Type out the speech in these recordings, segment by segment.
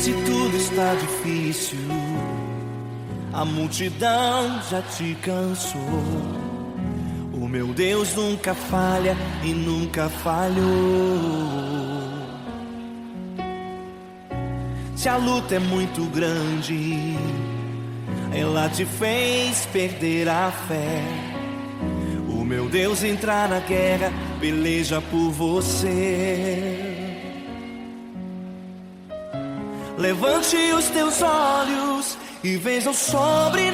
Se tudo está difícil, a multidão já te cansou. O meu Deus nunca falha e nunca falhou. Se a luta é muito grande, ela te fez perder a fé. O meu Deus entrar na guerra, peleja por você. Levante os teus olhos e veja o sobrenatural.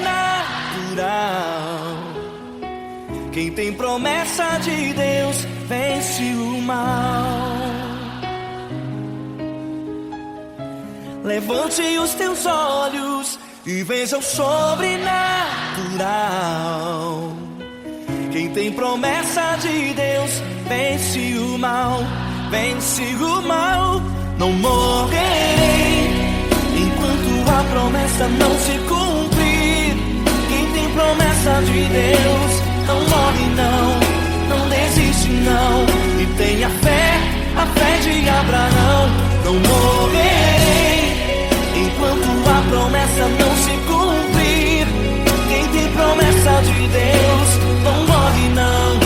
Quem tem promessa de Deus vence o mal. Levante os teus olhos e veja o sobrenatural. Quem tem promessa de Deus vence o mal, vence o mal. Não morrerei enquanto a promessa não se cumprir. Quem tem promessa de Deus não morre não, não desiste não. E tenha fé, a fé de Abraão. Não morrerei enquanto a promessa não se cumprir. Quem tem promessa de Deus não morre não,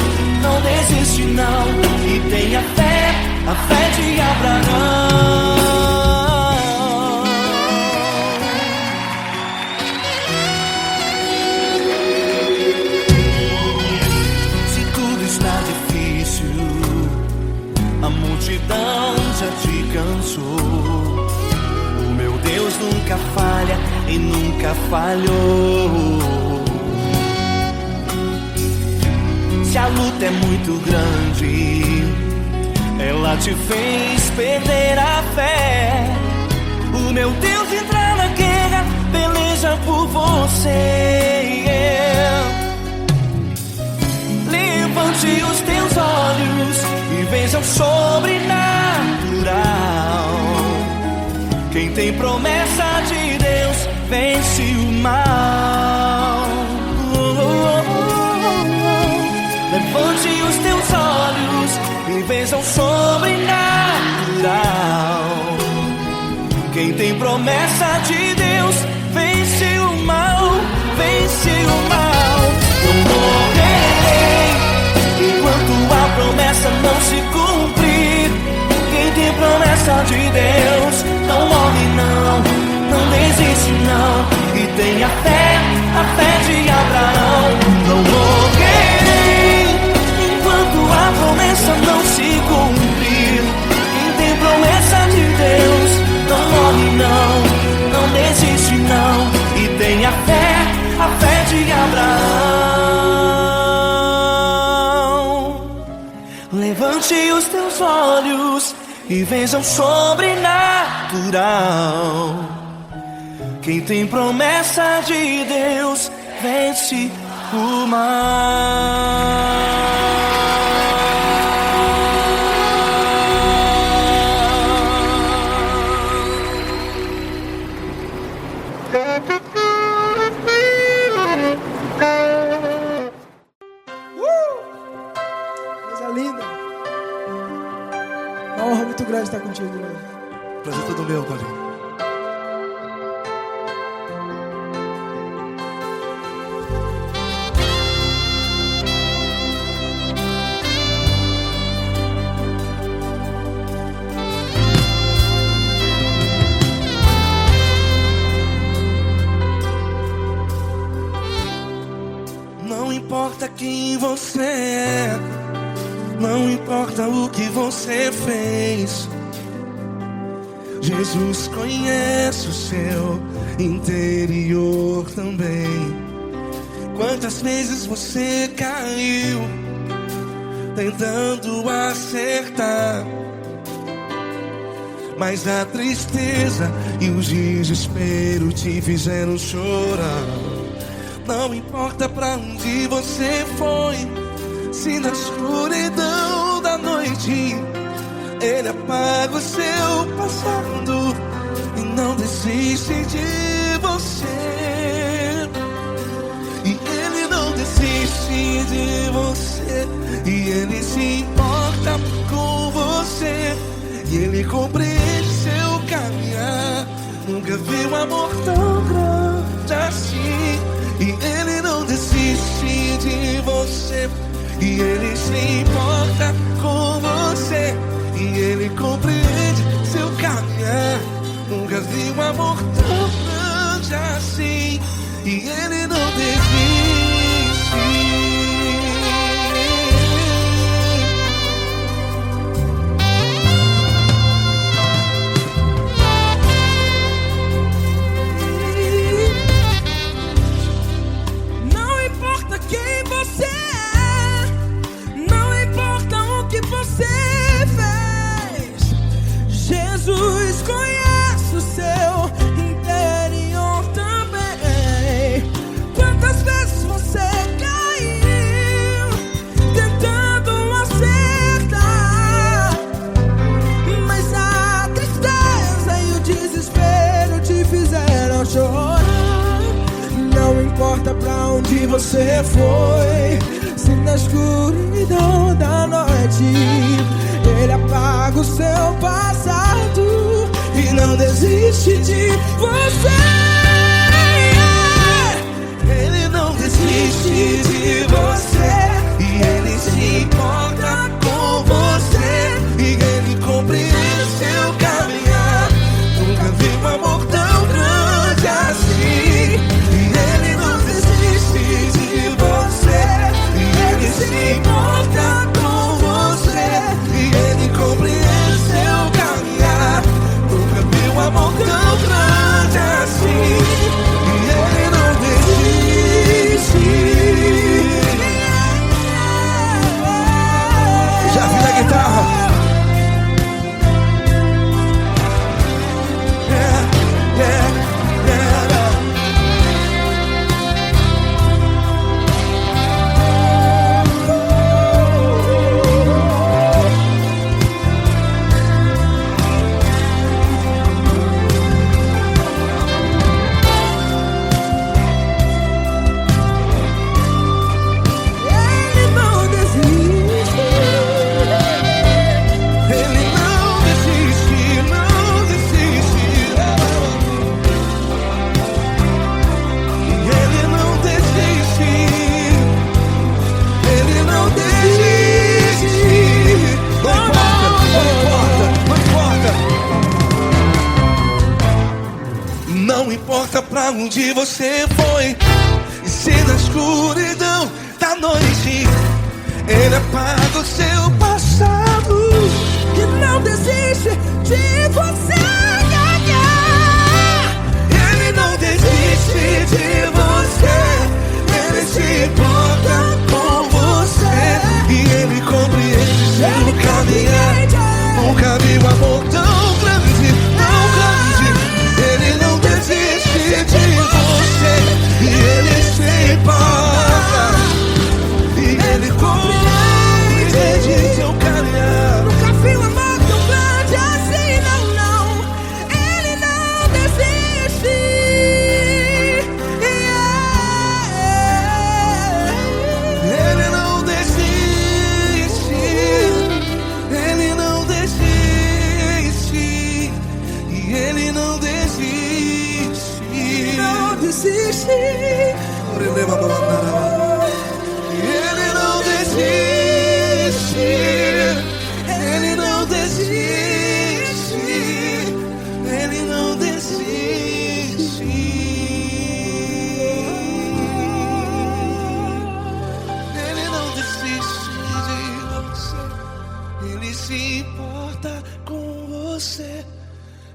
não desiste não. E tenha fé, a fé de Abraão. Se tudo está difícil, a multidão já te cansou. O meu Deus nunca falha e nunca falhou. Se a luta é muito grande, ela te fez perder a fé. O meu Deus entra na guerra, peleja por você. Levante os teus olhos e veja o sobrenatural. Quem tem promessa de Deus vence o mal. Levante os teus olhos e veja o sobrenatural. Quem tem promessa de Deus vence o mal, vence o mal. Não morrerei enquanto a promessa não se cumprir. Quem tem promessa de Deus não morre não, não desiste não. E tenha fé, a fé de Abraão. Não morrerei enquanto a promessa não se cumprir. Quem tem promessa de Deus não morre não, não desiste não. E tenha fé, a fé de Abraão. Levante os teus olhos e veja o sobrenatural. Quem tem promessa de Deus vence o mal. Coisa linda. Uma honra muito grande estar contigo, Deus. Prazer todo meu, Paulinho. Não importa quem você é, não importa o que você fez, Jesus conhece o seu interior também. Quantas vezes você caiu tentando acertar, mas a tristeza e o desespero te fizeram chorar. Não importa pra onde você foi, se na escuridão da noite Ele apaga o seu passado e não desiste de você. E Ele não desiste de você, e Ele se importa com você, e Ele compreende seu caminhar. Nunca vi um amor tão grande assim. E Ele não desiste de você, e Ele se importa com você, e Ele compreende seu caminhar. Nunca vi um amor tão grande assim. E Ele não desiste. Não importa quem você é, não importa o que você fez, Jesus conhece o seu interior também. Quantas vezes você caiu tentando acertar, mas a tristeza e o desespero te fizeram chorar. Não importa pra onde você foi, se na escuridão da noite Ele apaga o seu passado e não desiste de você. Ele não desiste de você, e Ele se importa com você, e Ele compreende seu caminhar. Nunca vi um amor tão grande assim. E Ele não desiste de você, e Ele se importa com você, e Ele compreende seu caminhar. Nunca vi um amor tão grande assim. E Ele não desiste. Já vi na guitarra. Não importa pra onde você foi, e se na escuridão da noite Ele apaga o seu passado E não desiste de você ganhar. Ele não desiste de você, Ele se importa com você, e Ele compreende seu caminhar. Nunca vi um amor tão grande, tão grande. Ele não desiste de você, e Ele se importa, e Ele compreende seu caminhar. Nunca vi um amor tão grande assim, não, não. Ele não desiste. Ele não desiste. Ele não desiste. E Ele não desiste. Não desiste. Ele não desiste. Ele não desiste. Ele não desiste. Ele não desiste de você. Ele se importa com você.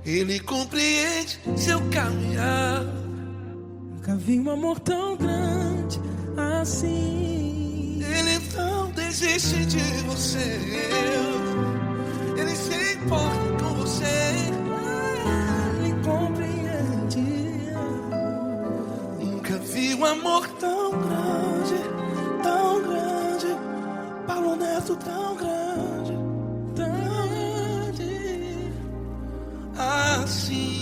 Ele compreende seu caminhar. Nunca vi um amor tão grande assim. Ele não desiste de você. Ele se importa com você. Ele compreende. Nunca vi um amor tão grande, tão grande. Paulo Neto tão grande, Tão grande. assim.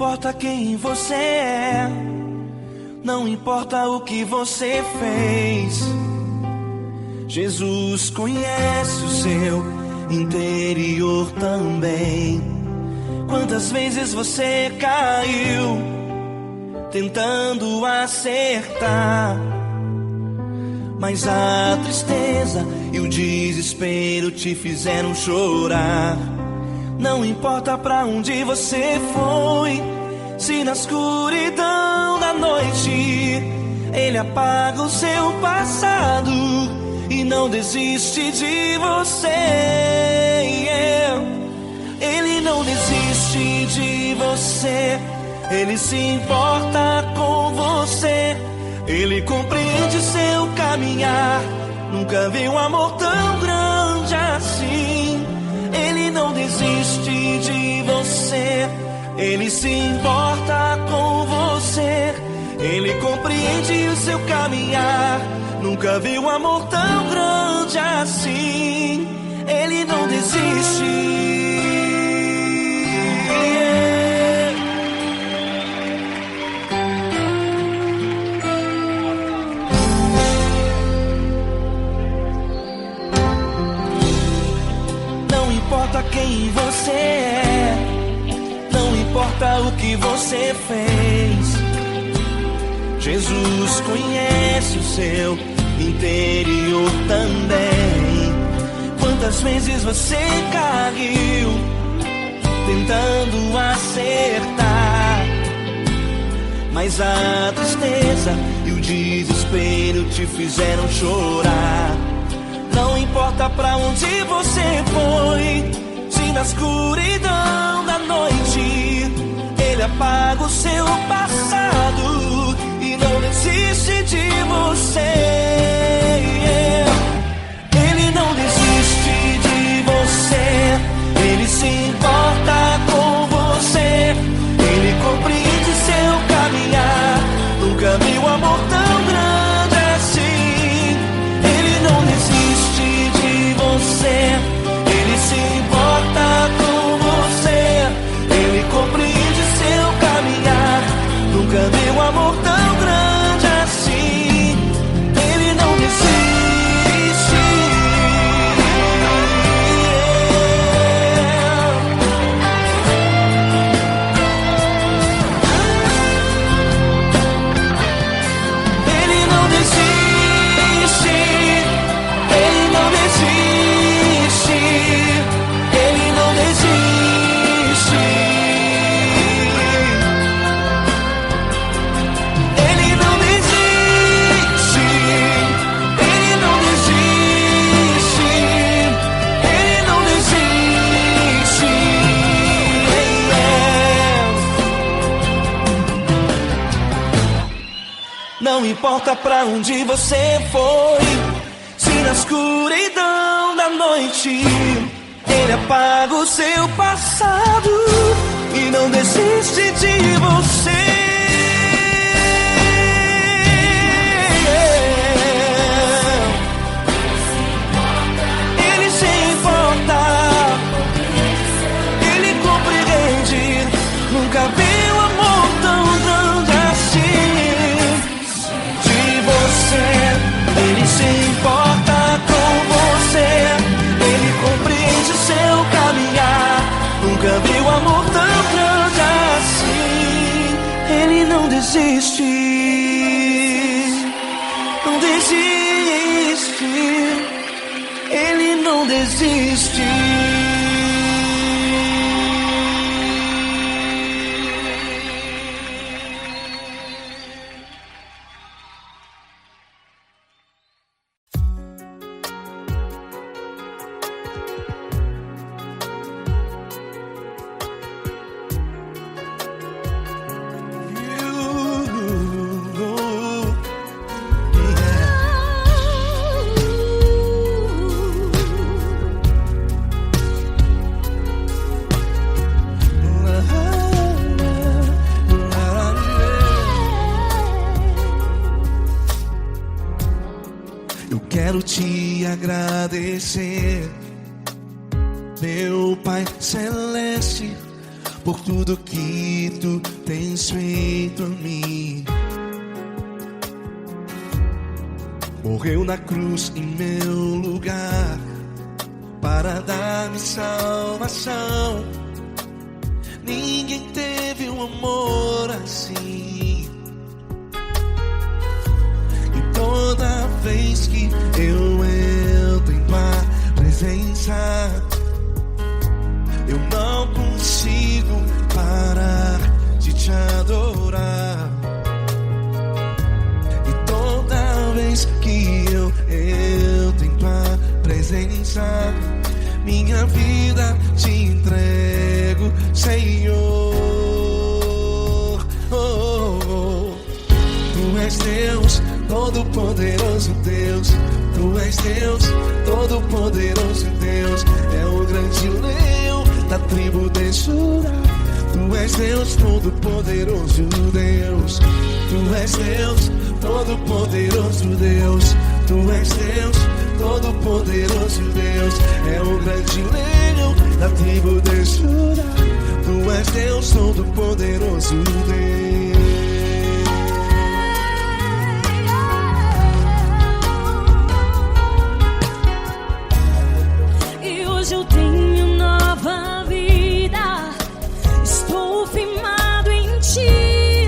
importa quem você é, não importa o que você fez, Jesus conhece o seu interior também. Quantas vezes você caiu tentando acertar, mas a tristeza e o desespero te fizeram chorar. Não importa pra onde você foi, se na escuridão da noite Ele apaga o seu passado e não desiste de você. Ele não desiste de você, Ele se importa com você, Ele compreende seu caminhar. Nunca vi um amor tão grande assim. Ele não desiste de você, Ele se importa com você, Ele compreende o seu caminhar. Nunca vi um amor tão grande assim. Ele não desiste. Não importa quem você é, não importa o que você fez, Jesus conhece o seu interior também. Quantas vezes você caiu tentando acertar, mas a tristeza e o desespero te fizeram chorar. Não importa pra onde você foi, se na escuridão da noite Ele apaga o seu passado e não desiste de você. Ele não desiste de você, Ele se importa com você, Ele compreende seu caminhar. Nunca vi um amor tão grande assim. Ele não desiste de você, Ele se importa com você, Ele compreende seu caminhar. Nunca vi um amor tão grande assim. Ele não desiste. Ele não desiste. Ele não desiste. Ele não desiste. Ele não desiste. Ele não desiste. Ele não desiste. Não importa pra onde você foi, se na escuridão da noite Ele apaga o seu passado e não desiste de você. Ele se importa, Ele compreende. Nunca vi um amor tão grande assim. De você, Ele se importa com você, Ele compreende seu caminhar. Nunca vi um amor tão grande assim. Ele não desiste, não desiste. Ele não desiste. Eu quero te agradecer, meu Pai Celeste, por tudo que tu tens feito a mim. Morreu na cruz em meu lugar para dar-me salvação. Ninguém teve um amor assim. E toda vez que eu entro em tua presença, eu não consigo parar de te adorar. E toda vez que eu entro em tua presença, minha vida te entrego, Senhor. Oh, oh, oh. Tu és Deus, Todo-Poderoso Deus. Tu és Deus, Todo-Poderoso Deus. É o grande leão da tribo de Judá. Tu és Deus, Todo-Poderoso Deus. Tu és Deus, Todo-Poderoso Deus. Tu és Deus, Todo-Poderoso Deus. É o grande leão da tribo de Judá. Tu és Deus, Todo-Poderoso Deus. E hoje eu tenho nova vida. Estou firmado em ti.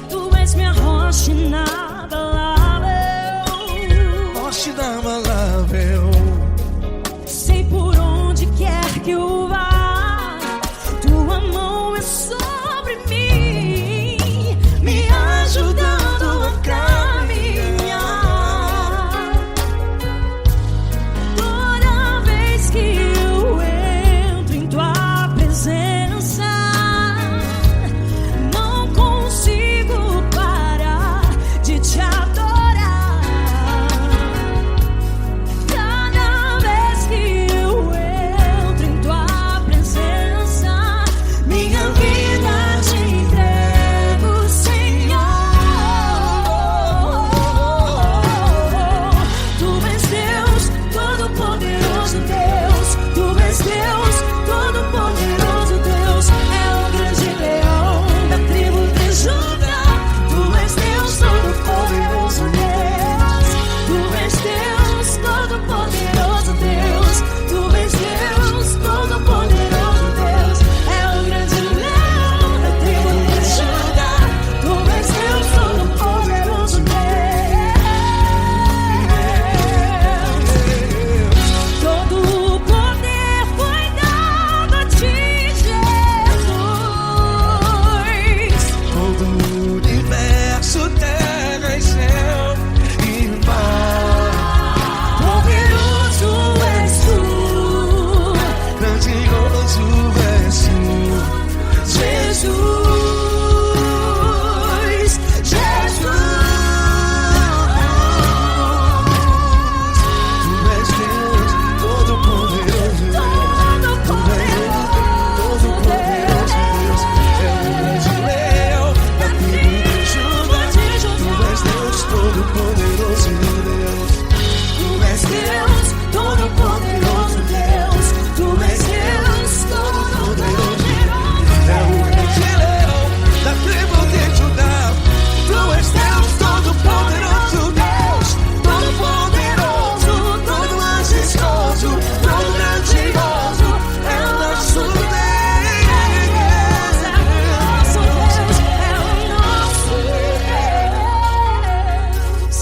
Tu és minha rocha inabalável. Rocha inabalável. Sei por onde quer que eu vá, tua mão é sobre mim, me ajudando a caminhar. Toda vez que eu entro em tua presença, não consigo parar de te adorar. Cada vez que eu entro em tua presença, minha vida te entrego, Senhor. Tu és Deus, Todo-Poderoso Deus. Tu és Deus, Todo-Poderoso Deus. É o grande leão da tribo de Judá. Tu és Deus, Todo-Poderoso Deus. Tu és Deus, Todo-Poderoso Deus. Tu és Deus, Todo-Poderoso Deus. É o grande leão da tribo de Judá. Tu és Deus, Todo-Poderoso Deus. Todo o poder foi dado a ti, Jesus. Todo o universo, terra e céu e mar. Poderoso és tu, Grandioso és tu, Jesus, Jesus. Tu és Deus, Todo-Poderoso Deus. Tu és Deus, Todo-Poderoso Deus. É o grande leão da tribo de Judá. Tu és Deus, Todo-Poderoso Deus. Tu és Deus, Todo-Poderoso Deus. Tu és Deus, Todo-Poderoso. É o grande leão da tribo de Judá. Tu és Deus, Todo-Poderoso Deus. Todo-Poderoso, todo majestoso, todo grandioso. É o nosso Deus. É o nosso Deus, é o nosso Deus.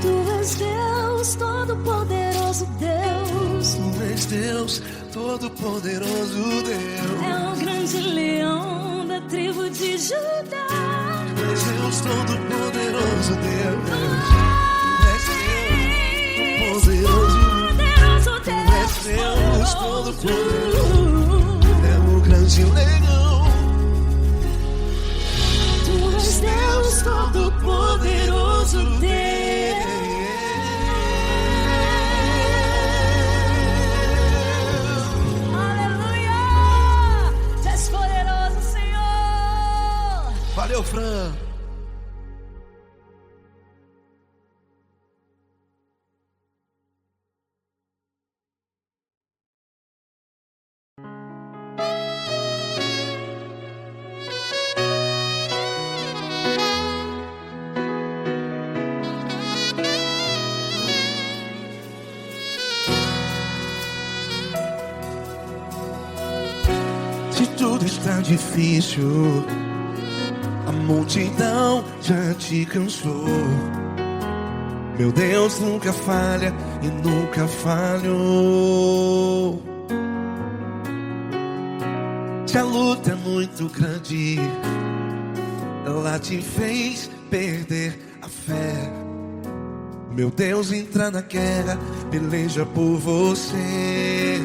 Tu és Deus, Todo-Poderoso Deus. Tu és Deus, Todo-Poderoso Deus. É o grande leão da tribo de Judá. Tu és Deus, Todo-Poderoso Deus. Tu és Deus, Todo-Poderoso. Poderoso Tu és Deus, Deus. Todo-Poderoso. É o grande leão. Tu és Deus, Todo-Poderoso Deus. Aleluia! Tu és poderoso, Senhor. Valeu, Fran. tudo está difícil, a multidão já te cansou. Meu Deus nunca falha e nunca falhou. Se a luta é muito grande, ela te fez perder a fé. Meu Deus entra na guerra, peleja por você.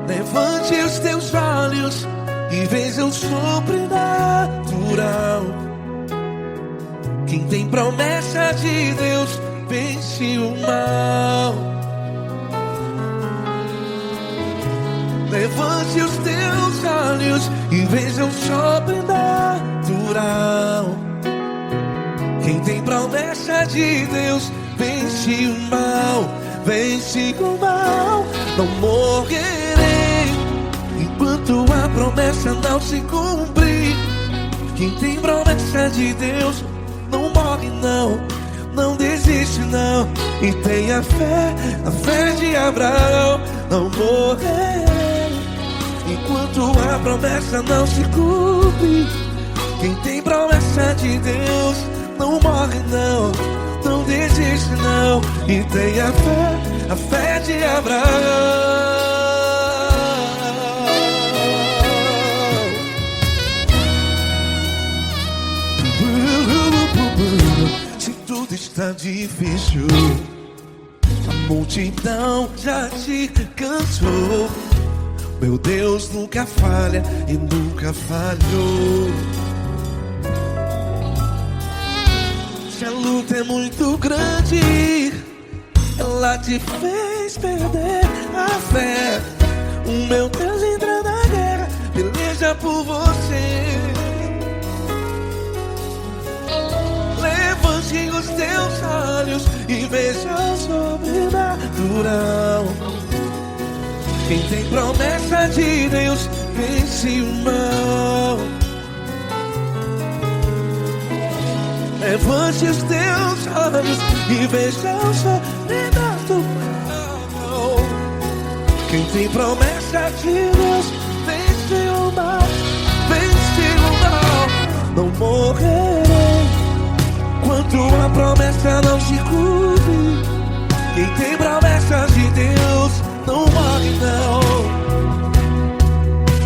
Levante os teus olhos e veja o sobrenatural. Quem tem promessa de Deus vence o mal. Levante os teus olhos e veja o sobrenatural. Quem tem promessa de Deus vence o mal. Vence o mal. Não morrerei enquanto a promessa não se cumprir. Quem tem promessa de Deus não morre não, não desiste não. E tenha fé, a fé de Abraão. Não morrerei enquanto a promessa não se cumpre. Quem tem promessa de Deus não morre não, não desiste não. E tenha fé, a fé de Abraão. Se tudo está difícil, a multidão já te cansou. Meu Deus nunca falha e nunca falhou. Se a luta é muito grande, ela te fez perder a fé. O meu Deus entra na guerra, peleja por você. Levante os teus olhos e veja o sobrenatural. Quem tem promessa de Deus vence o mal. Levante os teus olhos e veja o sobrenatural. Quem tem promessa de Deus vence o mal. Vence o mal. Não morrerei enquanto a promessa não se cumpre. Quem tem promessa de Deus não morre não.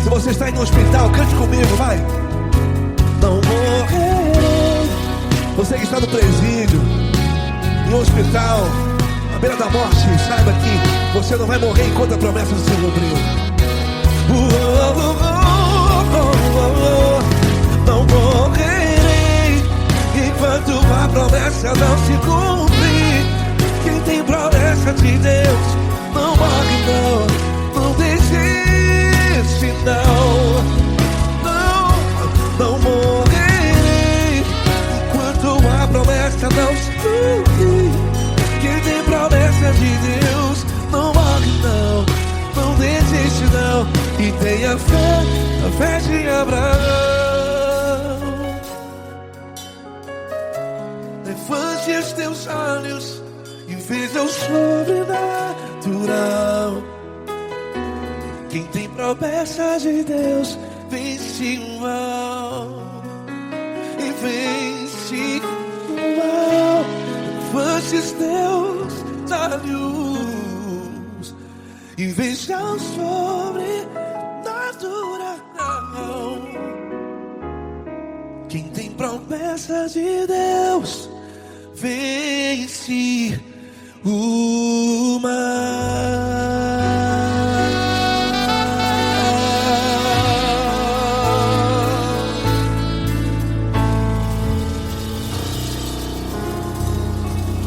Se você está aí no hospital, cante comigo, vai. Não morrerei. Você que está no presídio, no hospital, à beira da morte, saiba que você não vai morrer enquanto a promessa não se cumpriu. Não morrerei enquanto a promessa não se cumprir. Quem tem promessa de Deus não morre não, não desiste não. Não morrerei enquanto a promessa não se cumprir. Quem tem promessa de Deus não morre não, não desiste não. E tenha fé, a fé de Abraão. Levante os teus olhos e veja o sobrenatural. Quem tem promessa de Deus vence o mal. E vence o mal. Levante os teus olhos e veja o sobrenatural. Quem tem promessa de Deus vence o mal.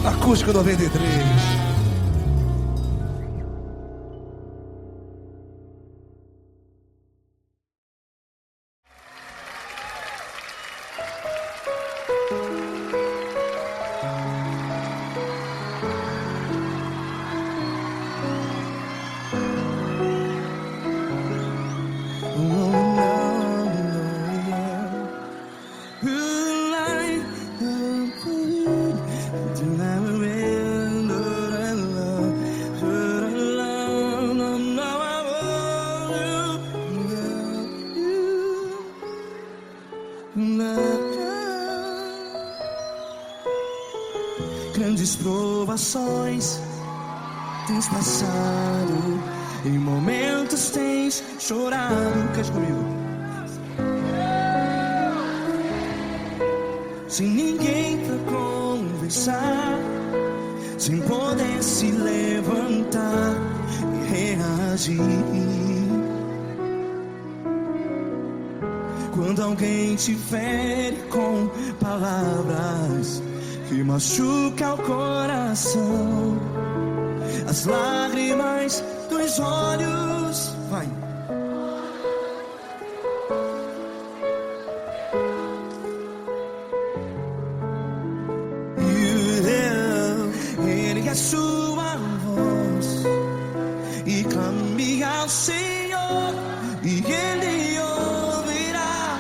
Acústico 93. grandes provações tens passado, em momentos tens chorado. Cante comigo. Sem ninguém pra conversar, sem poder se levantar e reagir. Quando alguém te fere com palavras que machucam o coração, as lágrimas dos olhos, vai. Ergue a sua voz e clame ao Senhor, e Ele ouvirá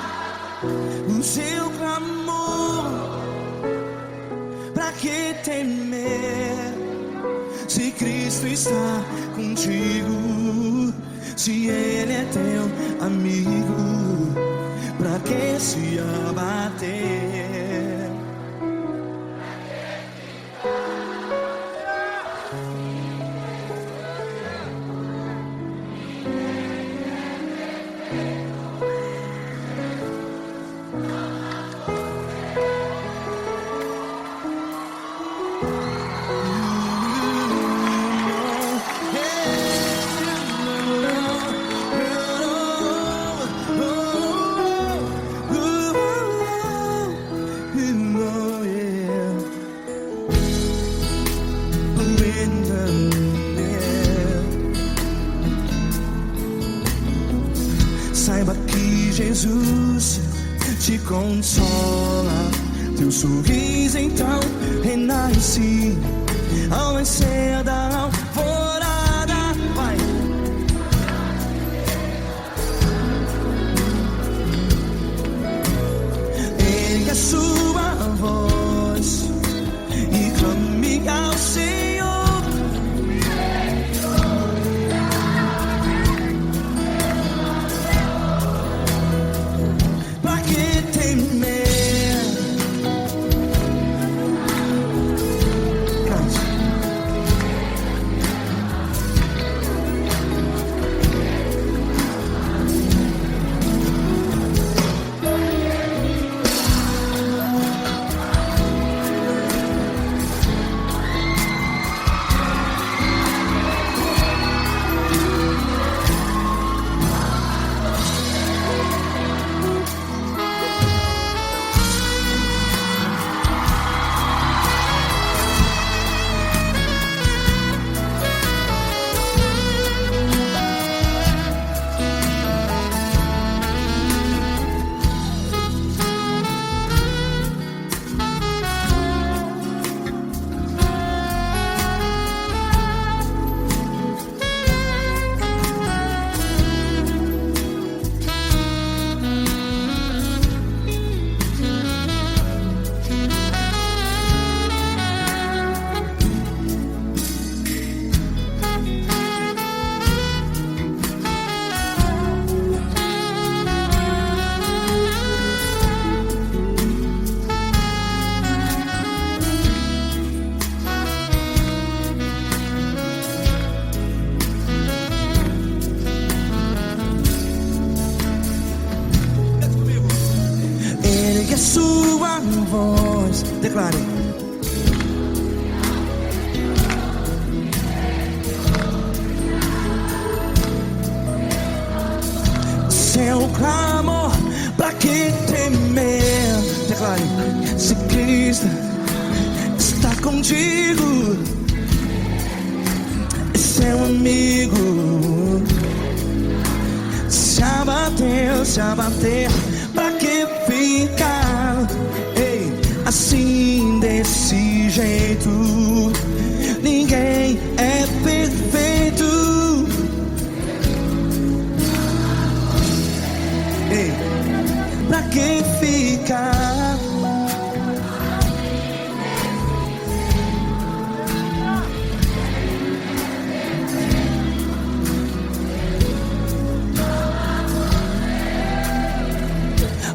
o seu clamor. Pra que temer, se Cristo está contigo? Se Ele é teu amigo, pra que se abater? Saiba que Jesus te consola, teu sorriso então renasce ao nascer da alvorada. Vai. Ergue a sua voz e clame ao Senhor. Ergue a sua voz, declare. Seu clamor, pra que temer? Declare. Se Cristo está contigo, é seu amigo. Se abater, pra que ficar, ei, assim desse jeito? Ninguém é perfeito. Ei, pra que ficar?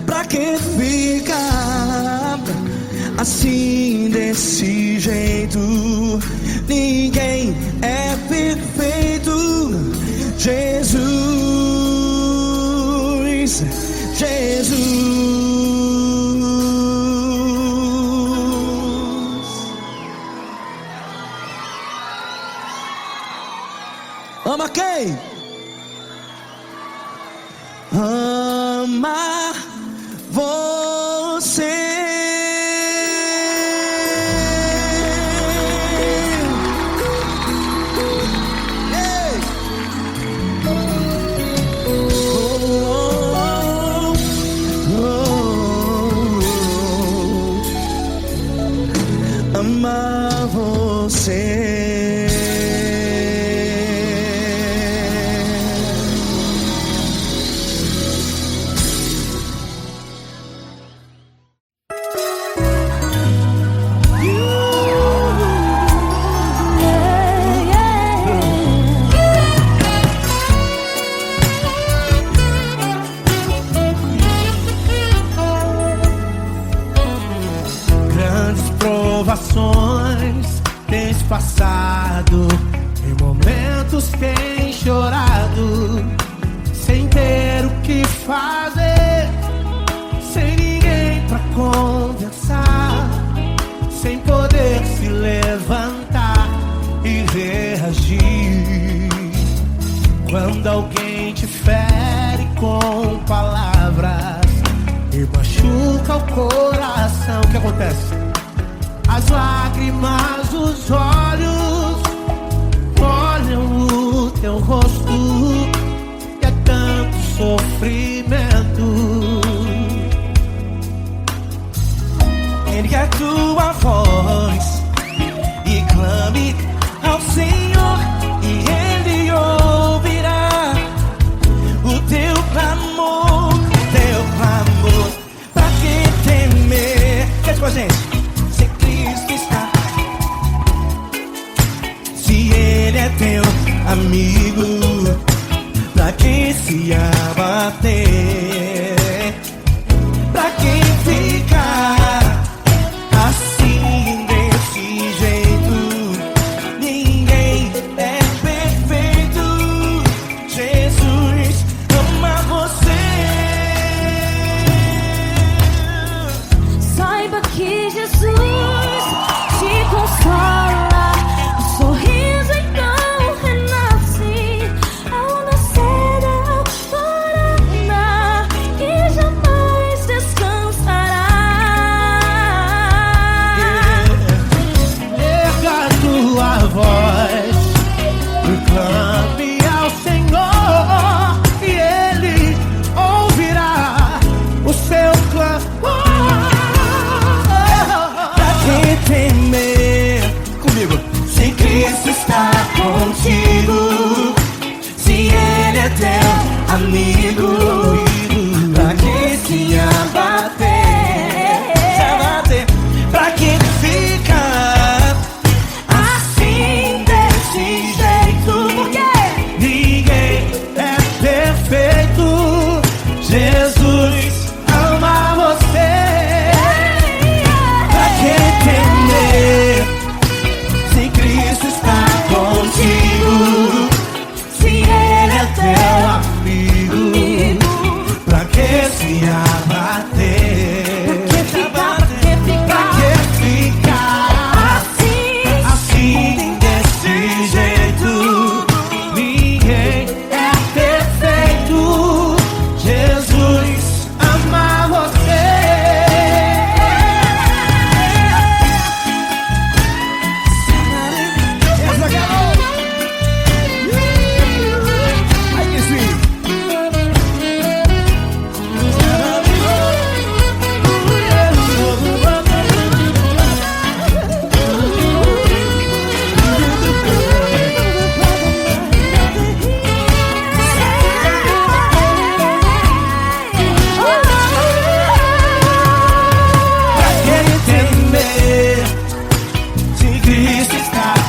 Pra que ficar assim desse jeito? jeito. Ninguém é perfeito. Jesus, Jesus. Ama quem? Ama você. Ei. Ama você. Provações tens passado, em momentos tens chorado, sem ter o que fazer, sem ninguém pra conversar, sem poder se levantar e reagir. Quando alguém te fere com palavras e machuca o coração, o que acontece? As lágrimas dos olhos molham o teu rosto, e é tanto sofrimento. Ergue a tua voz e clame ao Senhor, e Ele ouvirá o teu clamor, Pra que temer? Cante com a gente. Ele é teu amigo, pra que se abater? Pra que ficar assim desse jeito? Ninguém é perfeito. Jesus ama você. Saiba que Jesus te consola. Clame ao Senhor e Ele ouvirá o seu clamor. Pra que temer? Comigo. Se Cristo está contigo, se Ele é teu amigo, pra que se abater? Pra que ficar assim desse jeito? Jesus ama você. Pra que temer? Se Cristo está contigo, se Ele é teu amigo, pra que se abater? Pra que ficar assim desse jeito? Ninguém é perfeito. Jesus ama você. Ai, que sim.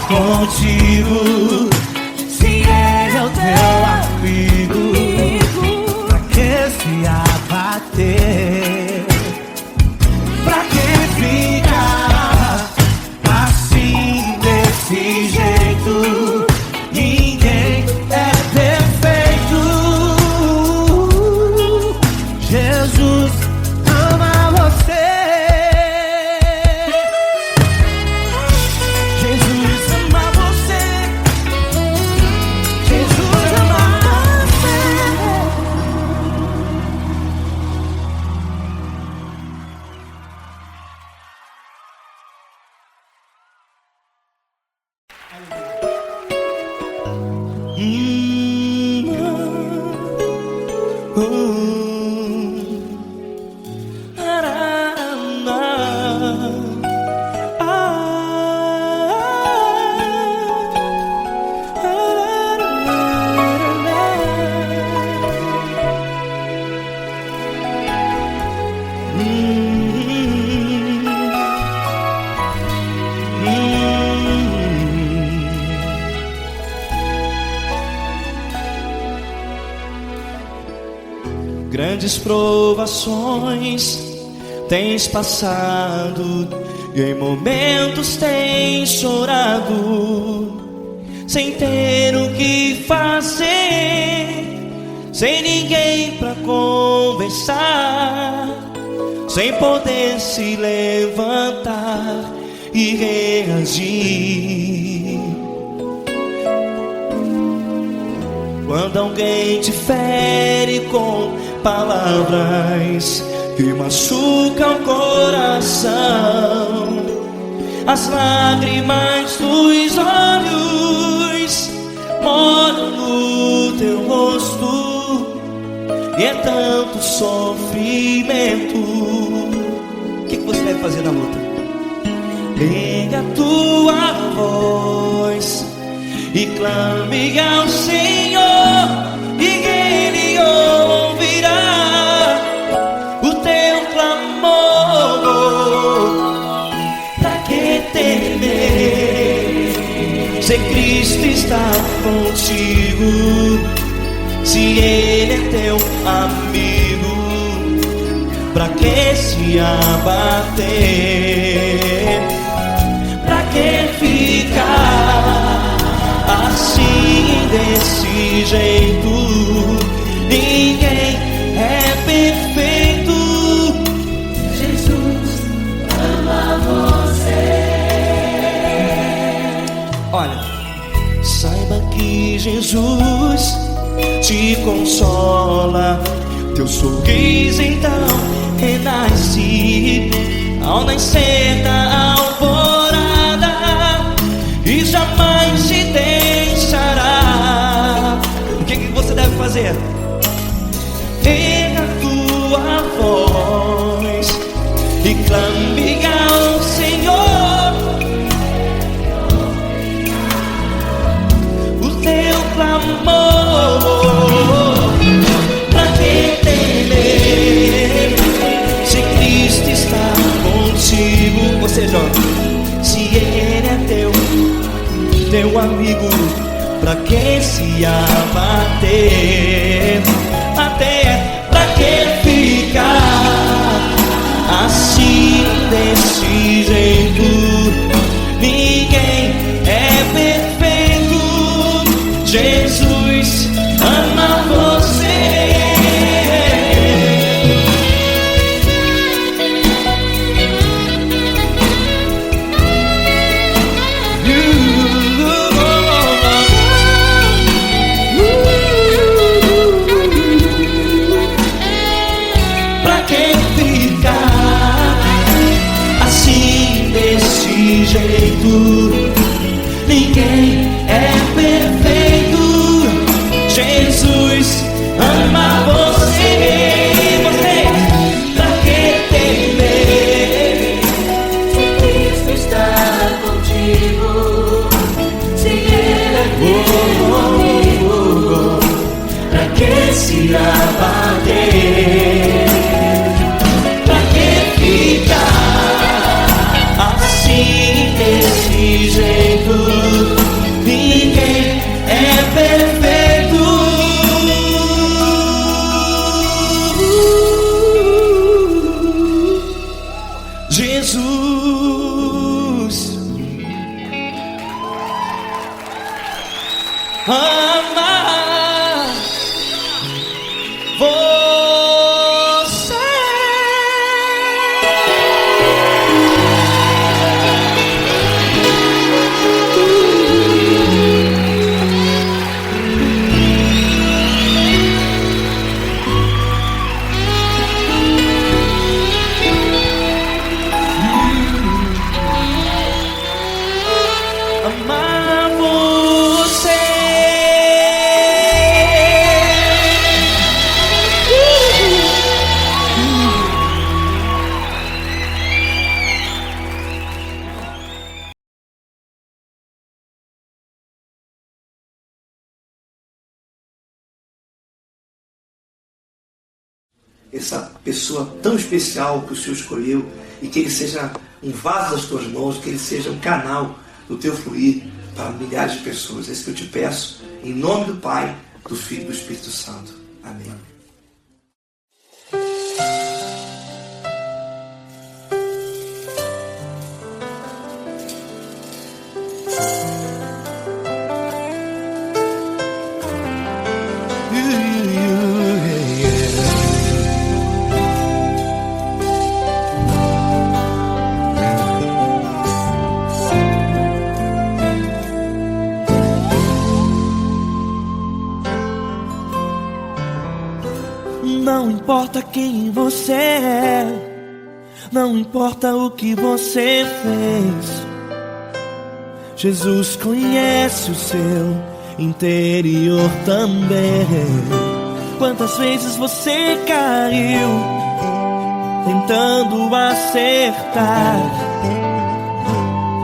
Contigo, se Ele é o teu amigo, pra que se abater? Pra que ficar assim? grandes provações tens passado, e em momentos tens chorado, sem ter o que fazer, sem ninguém pra conversar, sem poder se levantar e reagir. Quando alguém te fere com palavras que machucam o coração, as lágrimas dos olhos molham no teu rosto, e é tanto sofrimento. O que você deve fazer na luta? Pega a tua voz e clame ao Senhor, e Ele ouvirá o teu clamor. Pra que temer, se Cristo está contigo, se Ele é teu amigo? Pra que se abater? Pra que ficar assim, desse jeito? Ninguém é perfeito. Jesus ama você. Olha, saiba que Jesus te consola, teu sorriso então renasce ao nascer da alvorada, e jamais te deixará. O que você deve fazer? Erga a tua voz e clame ao Senhor, o teu clamor. Pra que temer, se Cristo está contigo? Ou seja, se Ele é teu amigo, pra que se abater? Até pra que ficar assim, desse jeito? Ninguém é perfeito. Jesus ama você. Ninguém é perfeito. Jesus ama você. Pra que temer, se Cristo está contigo, se Ele é teu amigo? pra que se abater? Pra que ficar assim, desse jeito? Ninguém é perfeito. Jesus ama você. Amar você. Essa pessoa tão especial que o Senhor escolheu, e que ele seja um vaso das tuas mãos, que ele seja um canal do teu fluir para milhares de pessoas. É isso que eu te peço, em nome do Pai, do Filho e do Espírito Santo. Amém. importa quem você é, não importa o que você fez, Jesus conhece o seu interior também. Quantas vezes você caiu tentando acertar,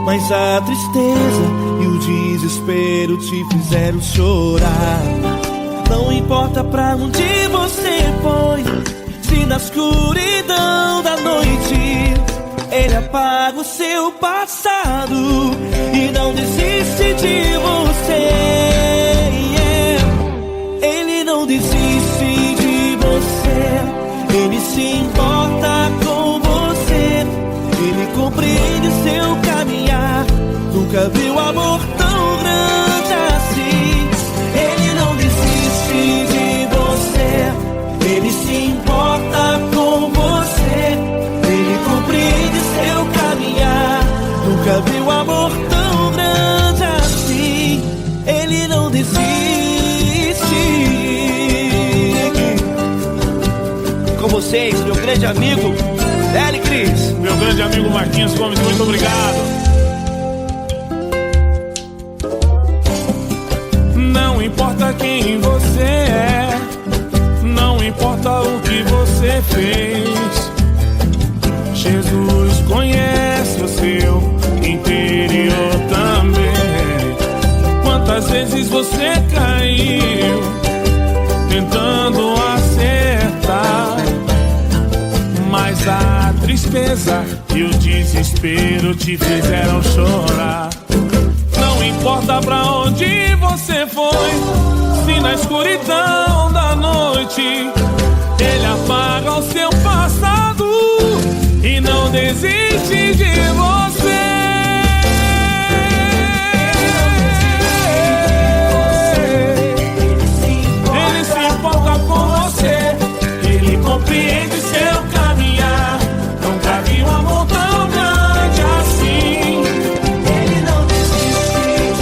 mas a tristeza e o desespero te fizeram chorar. Não importa pra onde você foi, se na escuridão da noite Ele apaga o seu passado e não desiste de você. Ele não desiste de você, Ele se importa com você, Ele compreende seu caminhar. Nunca viu amor tão grande assim. Ele não desiste de você, Ele se importa com você, Ele compreende seu caminhar. Nunca viu amor tão grande assim. Ele não desiste. Com vocês, meu grande amigo L. Cris. Meu grande amigo Marquinhos Gomes, muito obrigado. Não importa quem você é, não importa o que você fez, Jesus conhece o seu interior também. Quantas vezes você caiu tentando acertar, mas a tristeza e o desespero te fizeram chorar. Não importa pra onde você foi, se na escuridão da noite Ele apaga o seu passado e não desiste de você. Ele se importa com você, Ele compreende seu caminhar. Nunca vi um amor tão grande assim. Ele não desiste,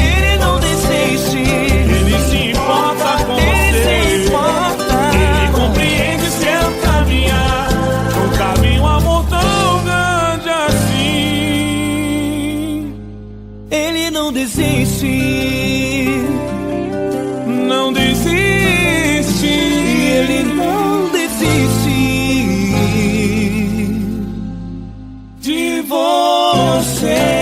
Ele não desiste. Ele se importa com você, Ele compreende seu caminhar. Nunca vi um amor tão grande assim. Ele não desiste, não desiste. Ele não desiste de você.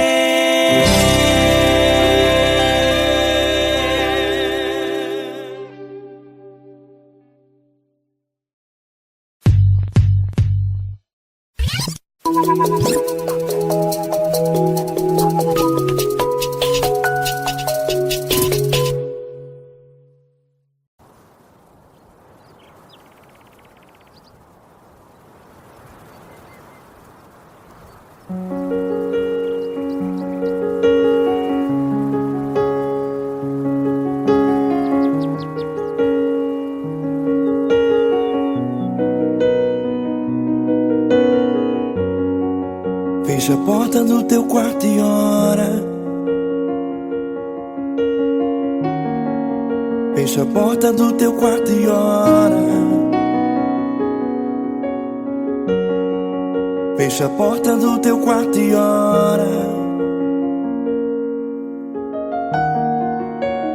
Fecha a porta do teu quarto e ora. Fecha a porta do teu quarto e ora. Fecha a porta do teu quarto e ora.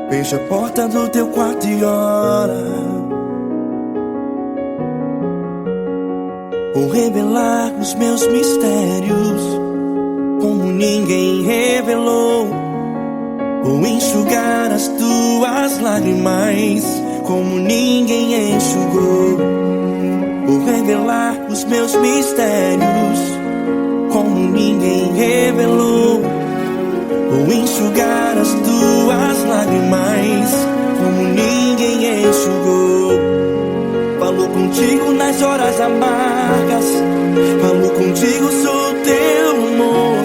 Fecha a porta do teu quarto e ora. Vou revelar os meus mistérios como ninguém revelou. Vou enxugar as tuas lágrimas como ninguém enxugou. Vou revelar os meus mistérios como ninguém revelou. Vou enxugar as tuas lágrimas como ninguém enxugou. Falo contigo nas horas amargas, falo contigo, sou teu amor.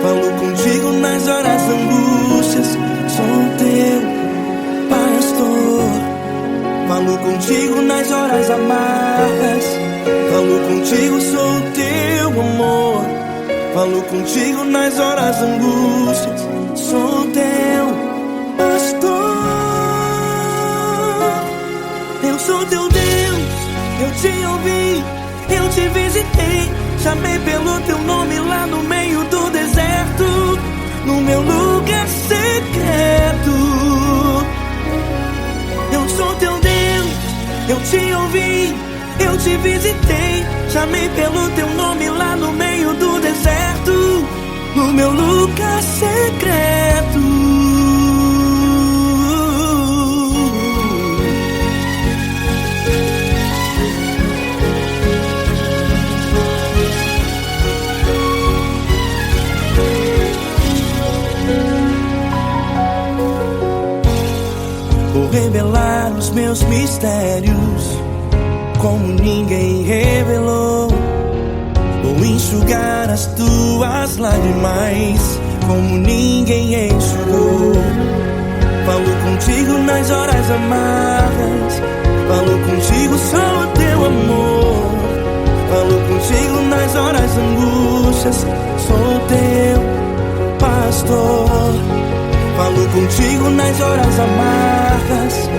Falo contigo nas horas angústias, sou teu pastor. Falo contigo nas horas amargas, falo contigo, sou teu amor. Falo contigo nas horas angústias, sou teu pastor. Eu sou teu Deus, eu te ouvi, eu te visitei. Chamei pelo teu nome lá no meio do deserto, no meu lugar secreto. Eu sou teu Deus, eu te ouvi, eu te visitei. Chamei pelo teu nome lá no meio do deserto, no meu lugar secreto. Vou revelar os meus mistérios como ninguém revelou. Vou enxugar as tuas lágrimas como ninguém enxugou. Falo contigo nas horas amargas, falo contigo só o teu amor. Falo contigo nas horas angústias, sou teu pastor. Falo contigo nas horas amargas,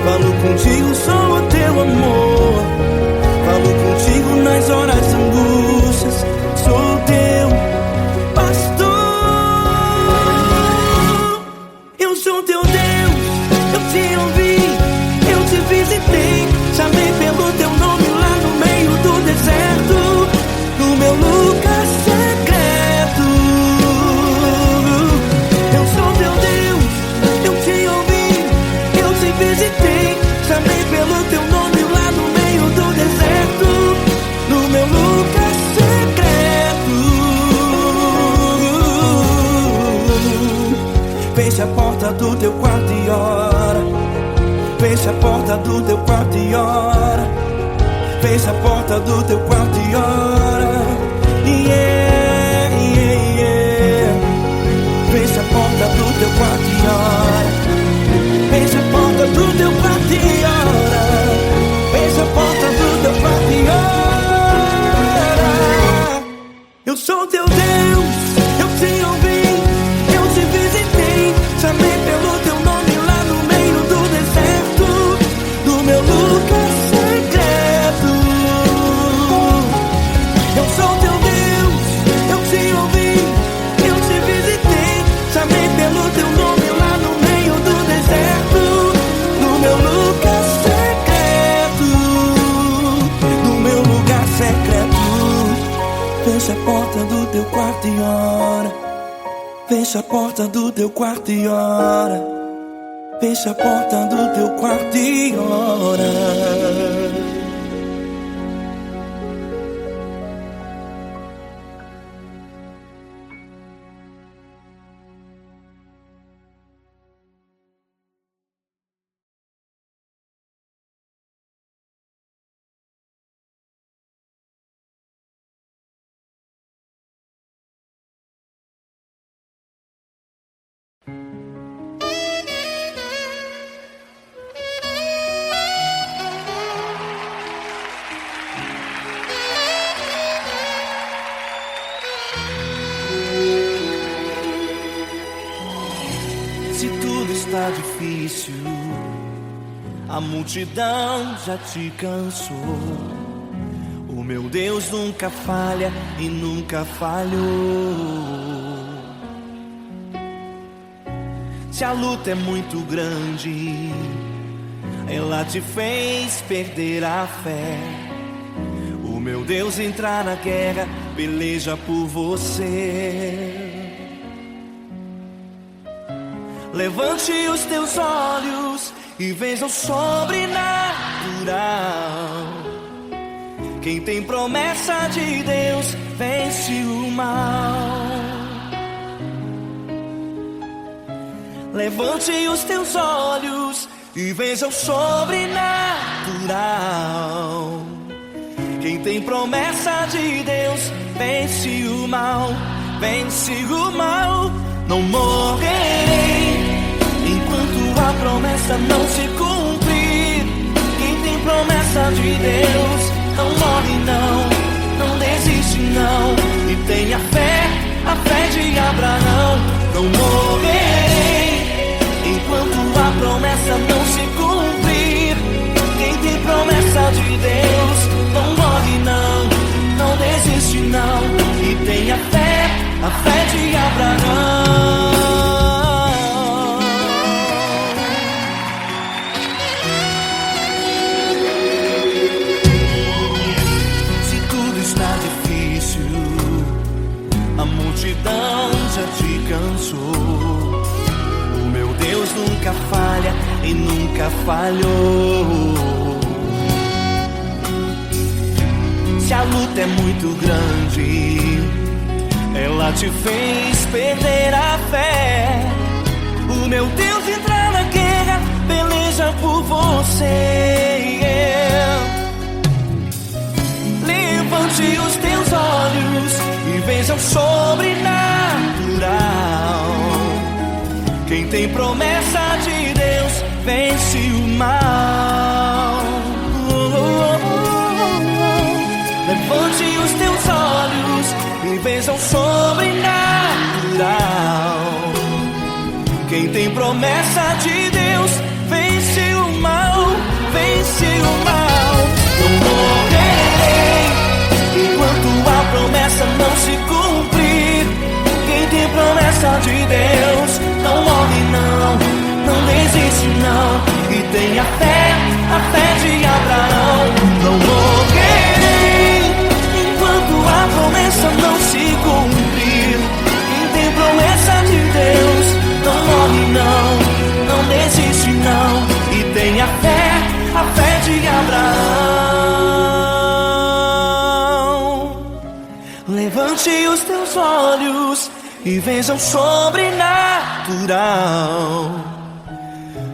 falo contigo só o teu amor. Falo contigo nas horas angústias, sou teu pastor. Eu sou teu Deus, eu te ouvi, eu te visitei. Chamei pelo teu nome lá no meio do deserto, no meu lugar secreto. Eu sou teu Deus, eu te ouvi, eu te visitei. Chamei pelo teu nome lá no meio do deserto, no meu lugar secreto. Feche a porta do teu quarto e ora. Feche a porta do teu quarto e ora. Feche a porta do teu quarto e ora. Yeah, yeah, yeah. Feche a porta do teu quarto e ora. Feche a porta do teu quarto e ora. Feche a porta do teu quarto e ora. Eu sou teu Deus, eu te ouvi, eu te visitei. Chamei pelo teu nome lá no meio do deserto, do meu lugar secreto. Eu sou teu Deus, eu te ouvi, eu te visitei. Chamei pelo teu nome lá no meio do deserto, no meu lugar secreto, no meu lugar secreto. Fecha a porta do teu quarto e ora. Fecha a porta do teu quarto e ora. Fecha a porta do teu quarto e ora. Se tudo está difícil, a multidão já te cansou. O meu Deus nunca falha e nunca falhou. Se a luta é muito grande, ela te fez perder a fé. O meu Deus entrar na guerra, peleja por você. Levante os teus olhos e veja o sobrenatural. Quem tem promessa de Deus vence o mal. Levante os teus olhos e veja o sobrenatural. Quem tem promessa de Deus vence o mal, vence o mal. Não morrerei enquanto a promessa não se cumprir. Quem tem promessa de Deus não morre não, não desiste não. E tenha fé, a fé de Abraão. Não morrerei enquanto a promessa não se cumprir. Quem tem promessa de Deus a fé de Abraão. Se tudo está difícil, a multidão já te cansou, o meu Deus nunca falha e nunca falhou. Se a luta é muito grande, ela te fez perder a fé, o meu Deus entra na guerra, peleja por você. Levante os teus olhos e veja o sobrenatural. Quem tem promessa de Deus vence o mal. Levante os teus olhos e veja o sobrenatural. Quem tem promessa de Deus vence o mal, vence o mal. Não morrerei enquanto a promessa não se cumprir. Quem tem promessa de Deus não morre não, não desiste não, e tem a fé de Abraão. Não morrerei enquanto a promessa não se cumprir. Quem tem promessa de Deus não morre não, não desiste não, e tem a fé de Abraão. Levante os teus olhos e veja o sobrenatural.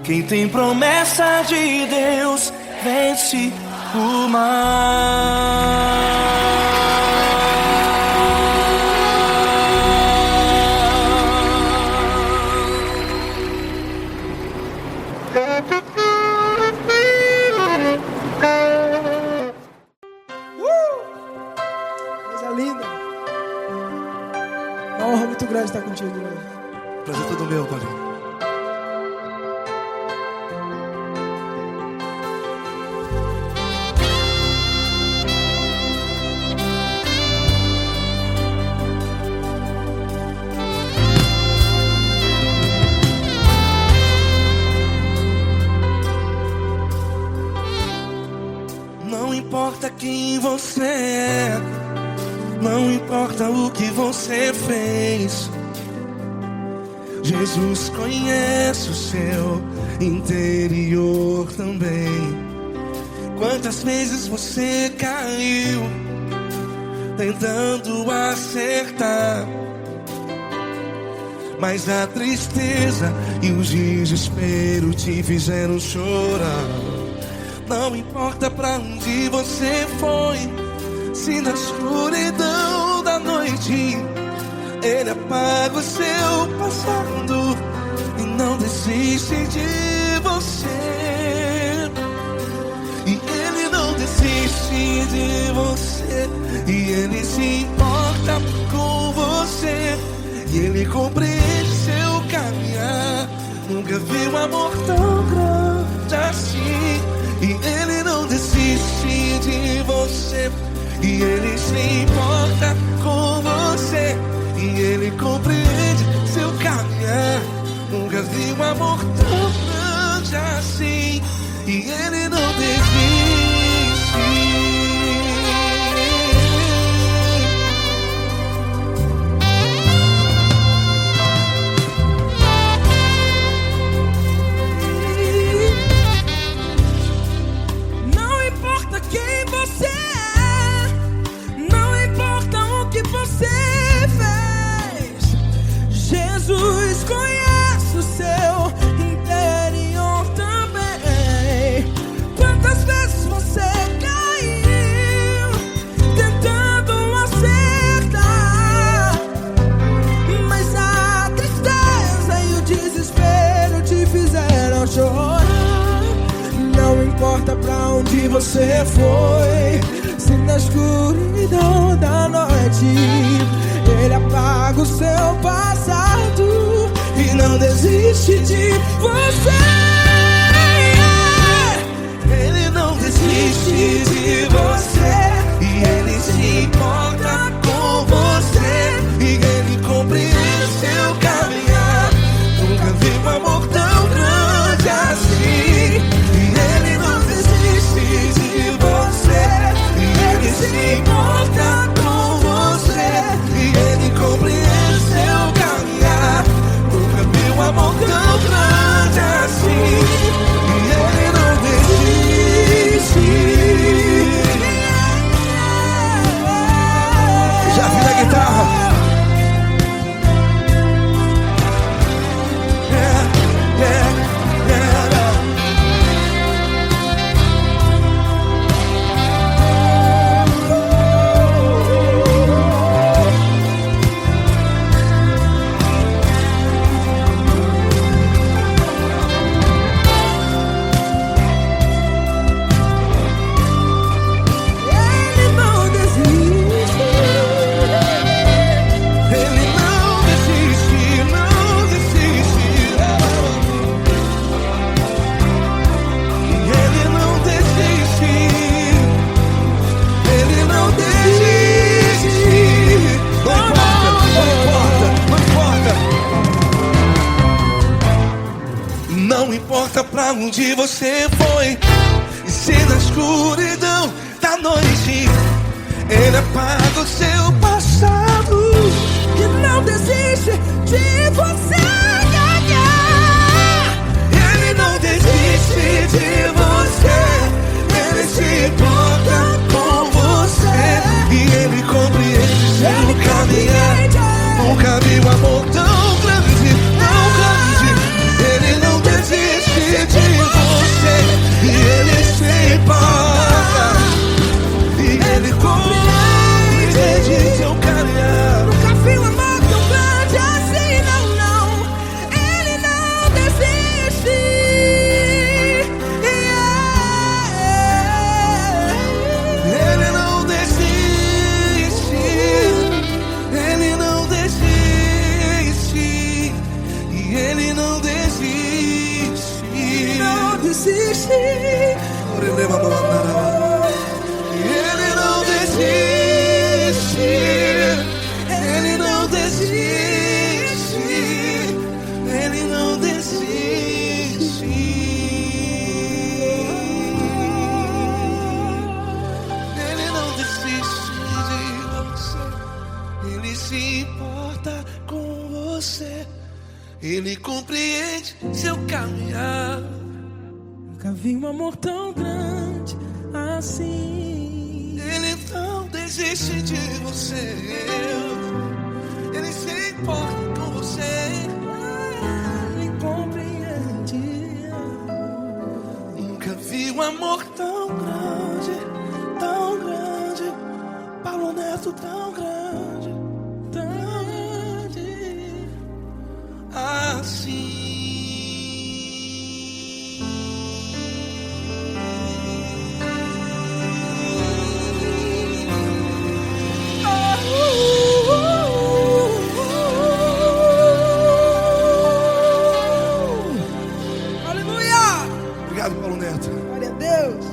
Quem tem promessa de Deus vence o mal. Coisa linda. Uma honra muito grande estar contigo, Deus. Prazer todo meu, Paulinho. Não importa quem você é, não importa o que você fez, Jesus conhece o seu interior também. Quantas vezes você caiu tentando acertar, mas a tristeza e o desespero te fizeram chorar. Não importa pra onde você foi, se na escuridão da noite Ele apaga o seu passado e não desiste de você. E Ele não desiste de você, e Ele se importa com você, e Ele compreende seu caminhar. Nunca vi um amor tão grande assim. E Ele não desiste de você, e Ele se importa com você, e Ele compreende seu caminhar. Nunca vi um amor tão grande assim. E Ele não desiste. Jesus conhece o seu interior também. Quantas vezes você caiu tentando acertar, mas a tristeza e o desespero te fizeram chorar. Não importa pra onde você foi, se na escuridão da noite Ele apaga o seu passado e não desiste de você. Ele não desiste de você, e Ele se importa com você, e Ele pra onde você foi. E se na escuridão da noite Ele apaga o seu passado e não desiste de você. Ele não desiste de você. Ele se importa com você e Ele compreende seu caminhar. Nunca vi um amor tão grande, tão grande. Ele não desiste de você e Ele se importa e Ele compreende seu caminhar. Nunca vi um amor tão grande assim, não, não. Ele não desiste. Ele não desiste. Ele não desiste. E Ele não desiste. Não desiste. Ele não desiste. Ele não desiste. Ele não desiste. Ele não desiste de você. Ele se importa com você. Ele compreende seu caminhar. Nunca vi um amor tão grande assim. Ele não desiste de você. Ele se importa com você. Ele compreende. Nunca vi um amor tão grande, tão grande. Paulo Neto tão grande, tão grande assim. Obrigado, Paulo Neto. Glória a Deus.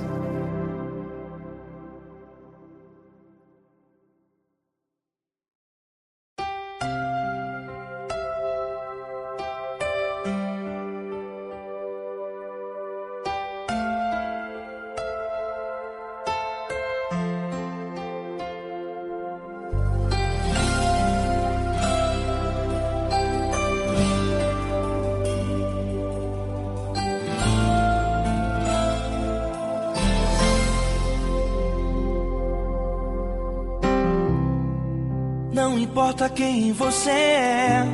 Não importa quem você é,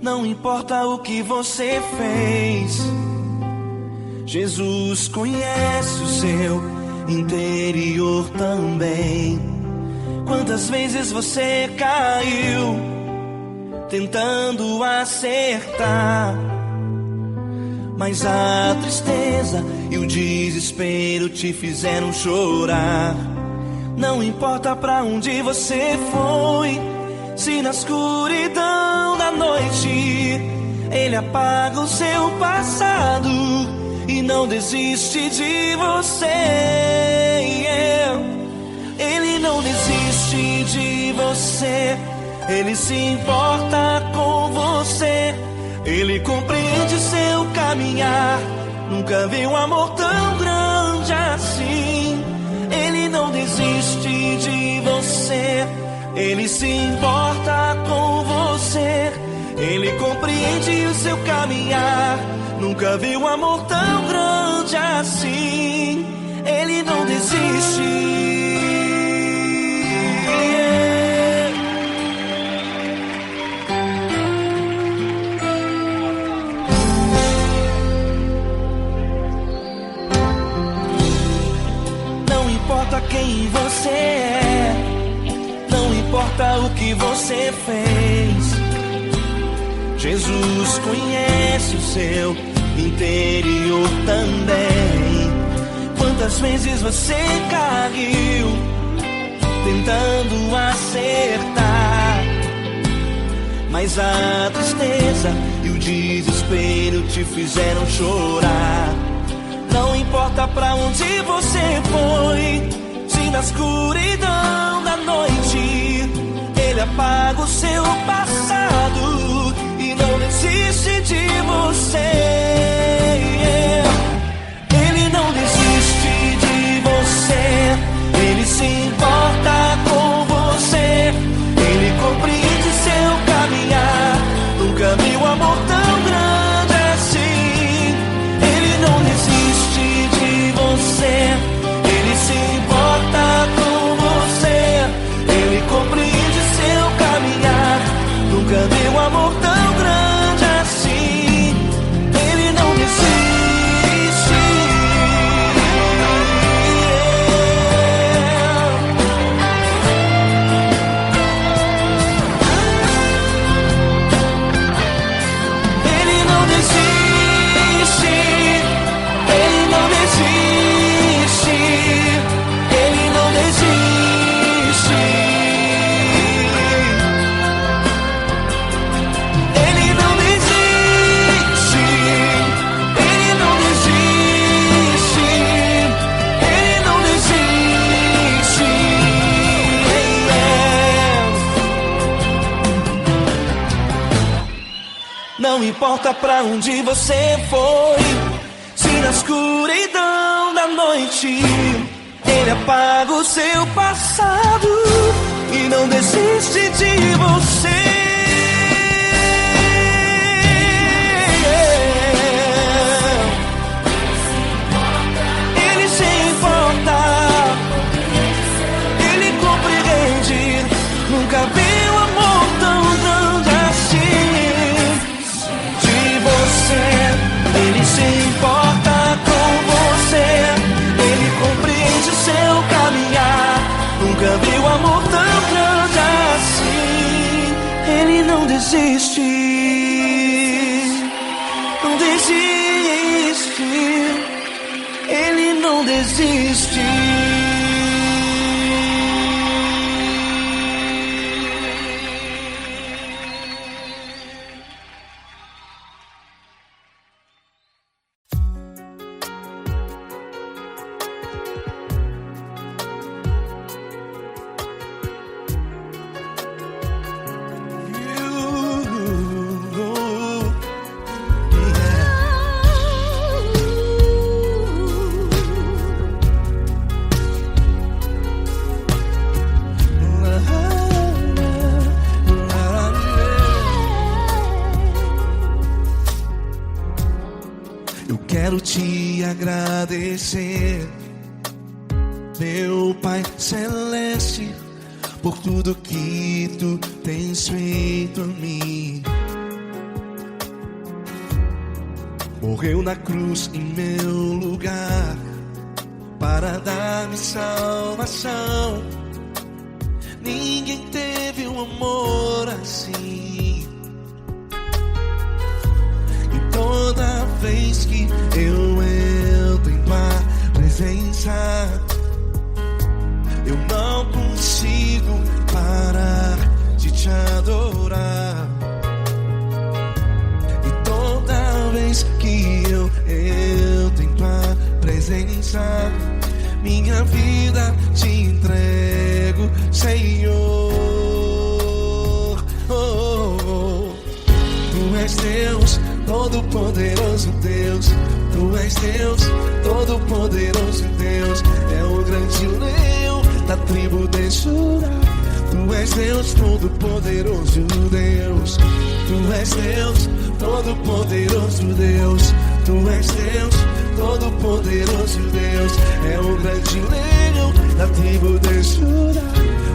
não importa o que você fez, Jesus conhece o seu interior também. Quantas vezes você caiu tentando acertar, mas a tristeza e o desespero te fizeram chorar. Não importa pra onde você foi, se na escuridão da noite Ele apaga o seu passado e não desiste de você. Ele não desiste de você. Ele se importa com você. Ele compreende seu caminhar. Nunca vi um amor tão grande assim. Ele não desiste de você. Ele se importa com você. Ele compreende o seu caminhar. Nunca vi um amor tão grande assim. Ele não desiste. Não importa quem você é, não importa o que você fez, Jesus conhece o seu interior também. Quantas vezes você caiu tentando acertar, mas a tristeza e o desespero te fizeram chorar. Não importa pra onde você foi, se na escuridão da noite Ele apaga o seu passado e não desiste de você. Não importa pra onde você foi, se na escuridão da noite Ele apaga o seu passado e não desiste de você. Ele se importa, Ele compreende. Nunca vi um amor tão grande assim de você. Ele se importa com você, Ele compreende o seu caminhar. Nunca vi um amor tão grande assim. Ele não desiste, não desiste. Ele não desiste. Quero te agradecer, meu Pai Celeste, por tudo que Tu tens feito a mim. Morreu na cruz em meu lugar para dar-me salvação. Ninguém teve um amor assim. Toda vez que eu entro em Tua presença, eu não consigo parar de Te adorar. E toda vez que eu entro em Tua presença, minha vida Te entrego, Senhor. Tu és Deus, Todo-Poderoso Deus. Tu és Deus, Todo-Poderoso Deus. É o grande leão da tribo de Judá. Tu és Deus, Todo-Poderoso Deus. Tu és Deus, Todo-Poderoso Deus. Tu és Deus, Todo-Poderoso Deus. É o grande leão da tribo de Judá.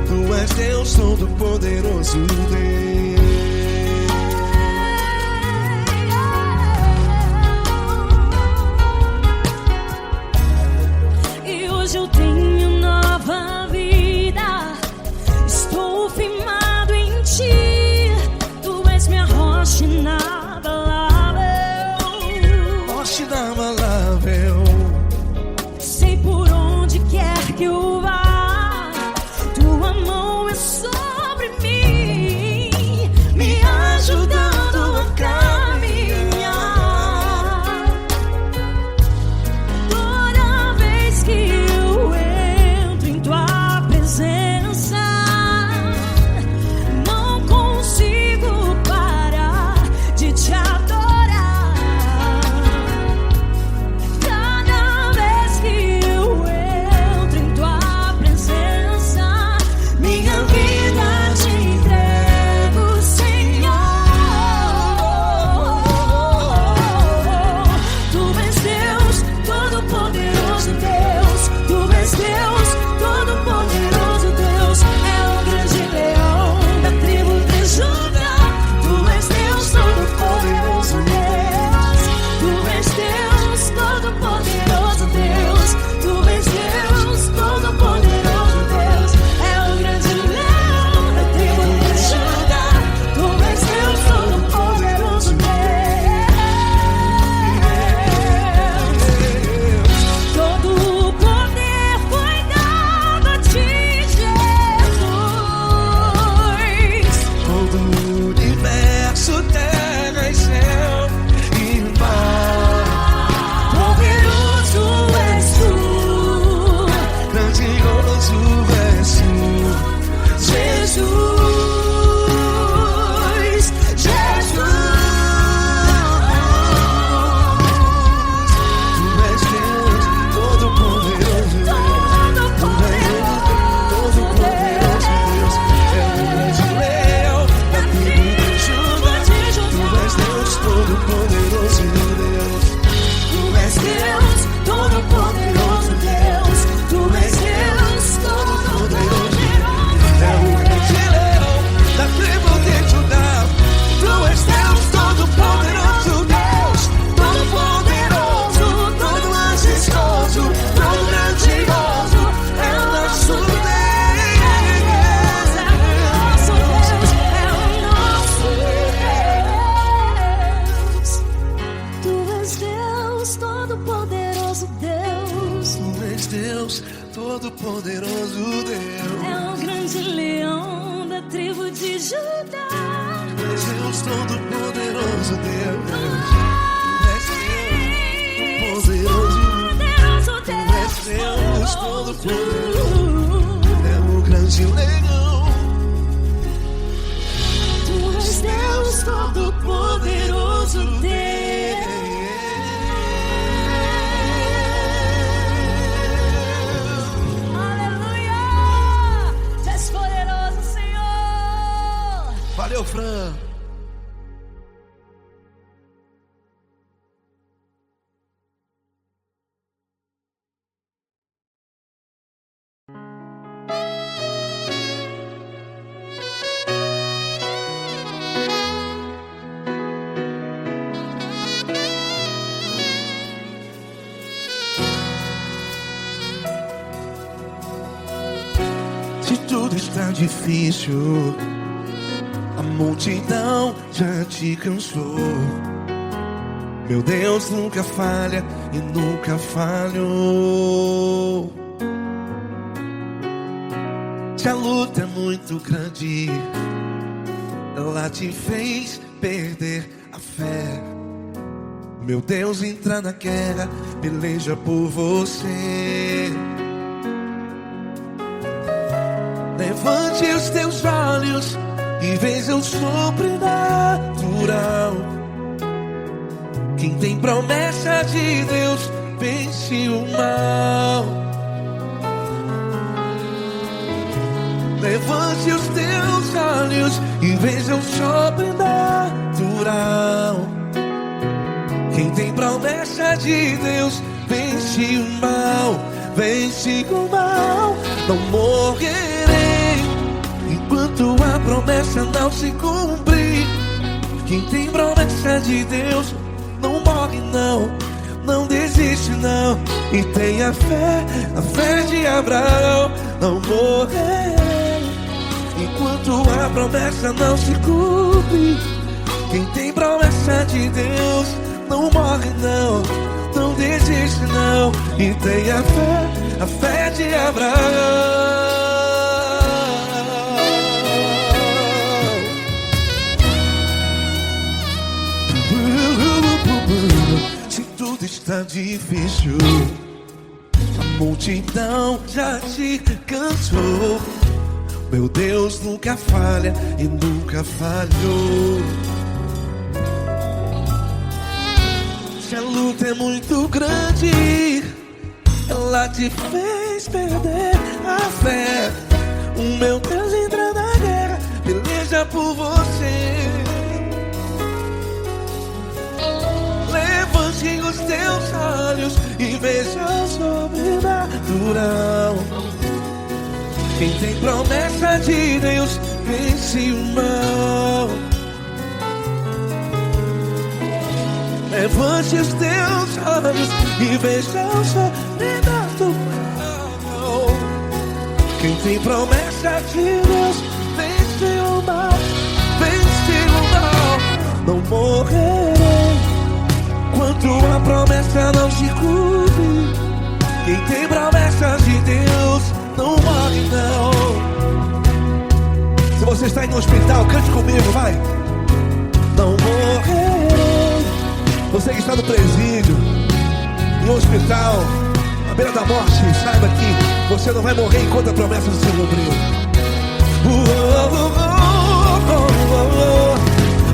Tu és Deus, Todo-Poderoso Deus. Eu tenho nova vida, estou firmado em Ti. Tu és minha rocha inabalável, Rocha inabalável. sei por onde quer que eu vá, Tua mão é sobre mim. Todo-Poderoso Deus. É o grande leão da tribo de Judá. És Deus Todo-Poderoso Deus. És Deus poderoso. És Deus Todo-Poderoso. É o grande leão. Tu és Deus Todo-Poderoso Deus. Aleluia! Tu és poderoso, Senhor. Valeu, Fran. Se tudo está difícil, a multidão já te cansou. Meu Deus nunca falha e nunca falhou. Se a luta é muito grande, ela te fez perder a fé. Meu Deus entra na guerra, peleja por você. Levante os teus olhos e veja o sobrenatural. Quem tem promessa de Deus vence o mal. Levante os teus olhos e veja o sobrenatural. Quem tem promessa de Deus vence o mal. Vence o mal. Não morrerei enquanto a promessa não se cumprir. Quem tem promessa de Deus não morre não, não desiste não. E tenha fé, a fé de Abraão. Não morrerei enquanto a promessa não se cumpre. Quem tem promessa de Deus não morre não, não desiste não. E tenha fé, a fé de Abraão. Se tudo está difícil, a multidão já te cansou. Meu Deus nunca falha e nunca falhou. Se a luta é muito grande, ela te fez perder a fé. O meu Deus entra na guerra, peleja por você. Levante os teus olhos e veja o sobrenatural. Quem tem promessa de Deus vence o mal. Levante os teus olhos e veja o sobrenatural. Quem tem promessa de Deus vence o mal. Vence o mal. Não morrerei enquanto a promessa não se cumpre. Quem tem promessa de Deus não morre não. Se você está aí no hospital, cante comigo, vai. Não morrerei. Você que está no presídio, no hospital, à beira da morte, saiba que você não vai morrer enquanto a promessa não se cumpriu.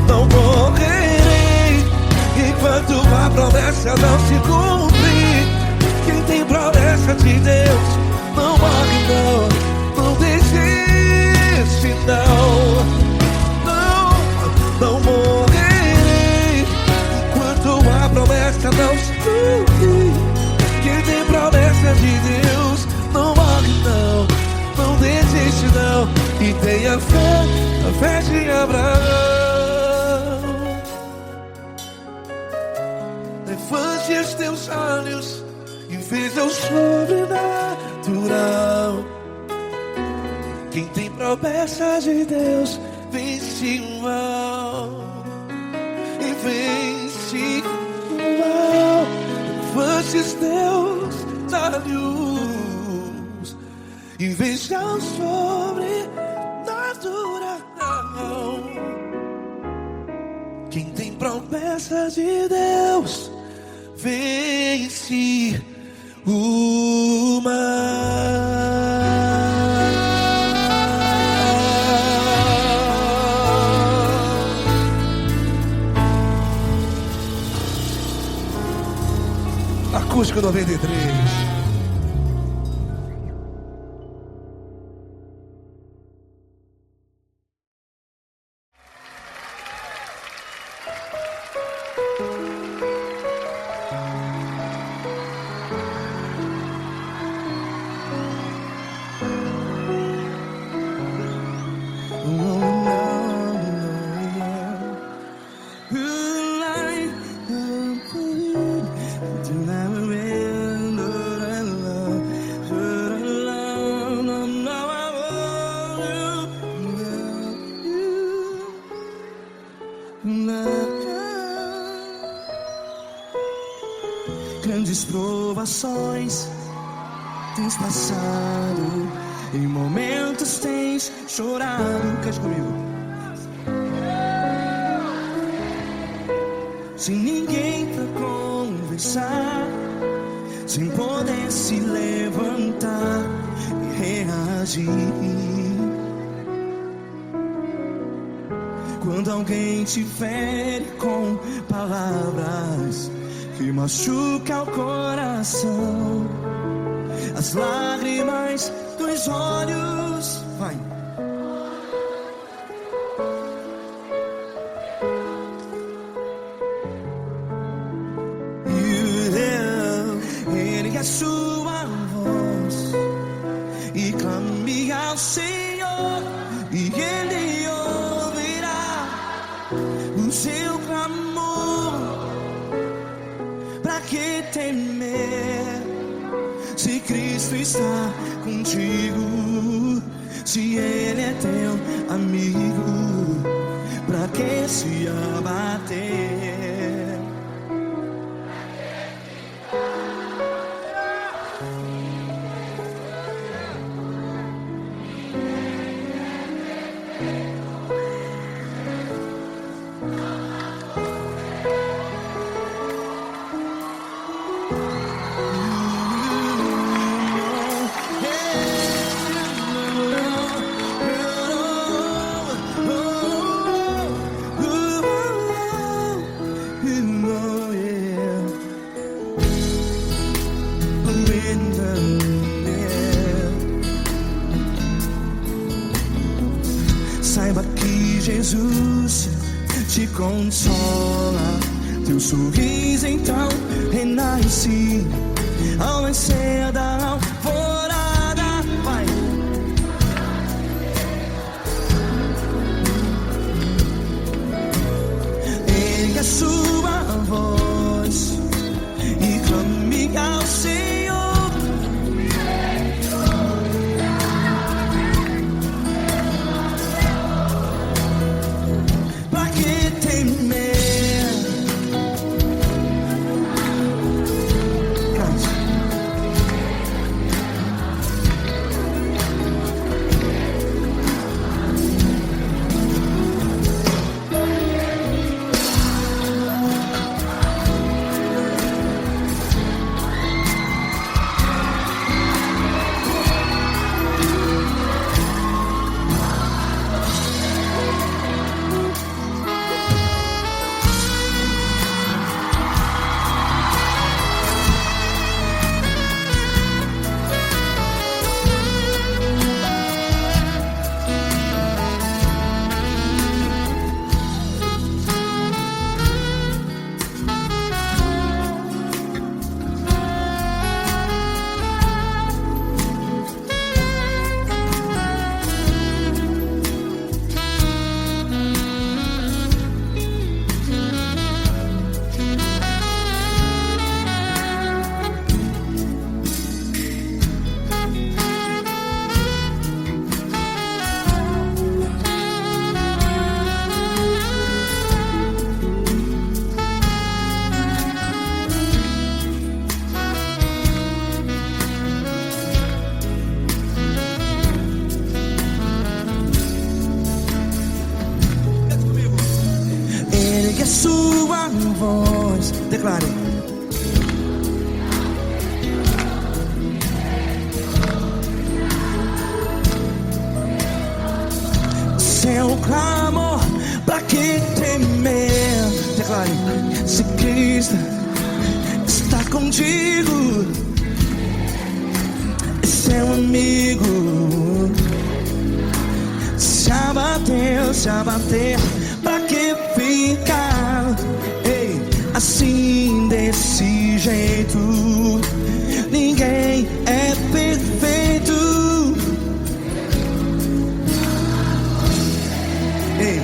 Não morrerei enquanto a promessa não se cumprir. Quem tem promessa de Deus não morre não, não desiste não. Não morrerei enquanto a promessa não se cumprir. Quem tem promessa de Deus não morre não, não desiste não. E tenha fé, a fé de Abraão. Levante os teus olhos e veja o sobrenatural. Quem tem promessa de Deus vence o mal. E vence o mal. Levante os teus olhos em vez de ao sobrenatural. Quem tem promessa de Deus vence o mal. Acústico 93. Grandes provações tens passado, em momentos tens chorado. Cante comigo. Sem ninguém pra conversar, sem poder se levantar e reagir. Quando alguém te fere com palavras que machuca o coração, as lágrimas dos olhos, vai. Ele é sua voz e clame ao Senhor e Ele ouvirá o seu clamor. Pra que temer se Cristo está contigo? Se Ele é teu amigo, pra que se abater? Saiba que Jesus te consola, teu sorriso então renasce ao nascer da alvorada. Vai. Ele é sua voz e clame ao Senhor. a sua voz. Declare. Seu clamor, pra que temer? Declare. Se Cristo está contigo, é seu amigo. Se abater, pra que ficar? Ei, assim desse jeito, ninguém é perfeito. Ei,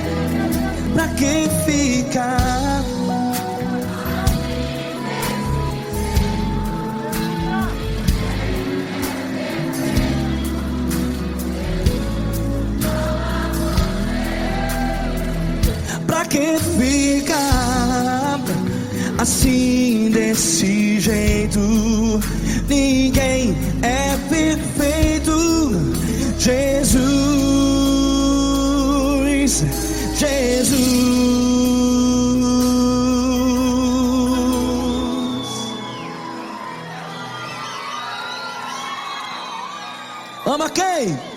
pra que ficar? Pra que ficar assim desse jeito? Ninguém é perfeito. Jesus, Jesus. Ama quem?